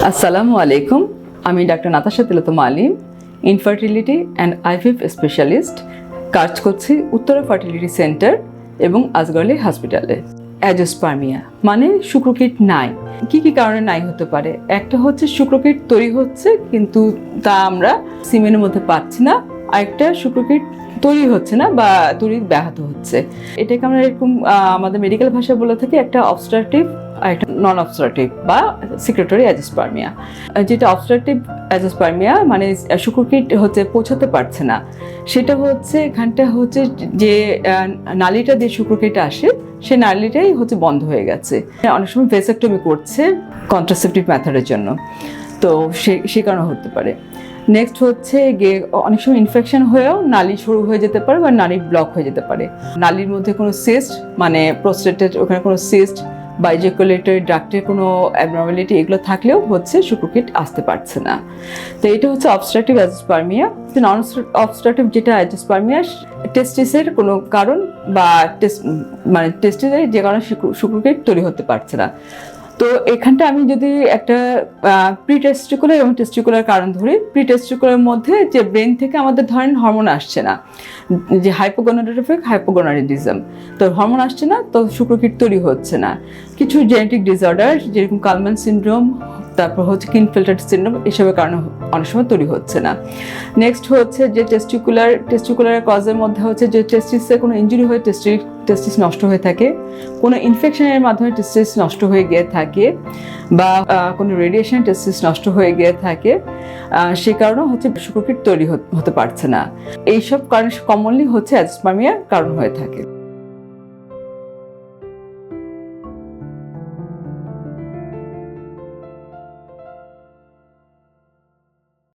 আসসালামু আলাইকুম, আমি doctor Natasha Tilottama Alim, infertility and IVF specialist. কাজ করছি উত্তরা ফার্টিলিটি সেন্টার এবং আজগরলি হসপিটালে। অ্যাজোস্পার্মিয়া মানে শুক্রকীট নাই। কি কি কারণে নাই হতে পারে? একটা হচ্ছে শুক্রকীট তৈরি হচ্ছে কিন্তু তা আমরা সিমেনের মধ্যে পাচ্ছি না, আরেকটা শুক্রকীট তৈরি হচ্ছে না বা তৈরি ব্যাহত হচ্ছে। এটাকে আমরা এরকম আমাদের মেডিকেল ভাষায় বলে থাকি একটা অবস্ট্রাকটিভ আর একটা নন অবস্ট্রাকটিভ বা সিক্রেটরি অ্যাজোস্পার্মিয়া। যেটা অবস্ট্রাকটিভ অ্যাজোস্পার্মিয়া মানে শুক্রকীট হচ্ছে পৌঁছাতে পারছে না, সেটা হচ্ছে এখানটা হচ্ছে যে নালীটা দিয়ে শুক্রকীট আসে সেই নালীটাই হচ্ছে বন্ধ হয়ে গেছে। অনেক সময় ভেসাক্টমি করছে কন্ট্রাসেপটিভ মেথডের জন্য, তো সে কারণে হতে পারে। নেক্সট হচ্ছে গিয়ে অনেক সময় ইনফেকশন হয়েও নালী সরু হয়ে যেতে পারে বা নালী ব্লক হয়ে যেতে পারে। নালীর মধ্যে কোনো সিস্ট মানে প্রোস্টেটের ওখানে কোনো সিস্ট বা ইজাকুলেটরি ডাক্টের কোনো অ্যাবনর্মালিটি এগুলো থাকলেও হচ্ছে শুক্রকীট আসতে পারছে না। তো এটা হচ্ছে অবস্ট্রাকটিভ অ্যাজোস্পার্মিয়া। নন অবস্ট্রাকটিভ যেটা অ্যাজোস্পার্মিয়া, টেস্টিসের কোনো কারণ বা মানে টেস্টিসের যে কারণে শুক্রকীট তৈরি হতে পারছে না। তো এখানটা আমি যদি একটা প্রিটেস্টিকুলার এবং টেস্টিকুলার কারণ ধরি, প্রিটেস্টিকুলার মধ্যে যে ব্রেন থেকে আমাদের ধরেন হরমোন আসছে না, যে হাইপোগোনাডোট্রপিক হাইপোগোনাডিজম, তো হরমোন আসছে না, তো শুক্রকীট তৈরি হচ্ছে না। কিছু জেনেটিক ডিসঅর্ডার যেরকম কালম্যান সিনড্রোম, তারপর হচ্ছে ক্লিনফিল্টার সিনড্রোম, এসবের কারণে অনেক সময় তৈরি হচ্ছে না। নেক্সট হচ্ছে যে টেস্টিকুলার কজের মধ্যে হচ্ছে যে টেস্টিসে কোনো ইনজুরি হয়ে টেস্টিস নষ্ট হয়ে থাকে, কোনো ইনফেকশনের মাধ্যমে টেস্টিস নষ্ট হয়ে গিয়ে থাকে, বা কোনো রেডিয়েশন টেস্টিস নষ্ট হয়ে গিয়ে থাকে, সে কারণে হচ্ছে শুক্রকীট তৈরি হতে পারছে না। এইসব কারণে কমনলি হচ্ছে অ্যাজোস্পার্মিয়ার কারণ হয়ে থাকে।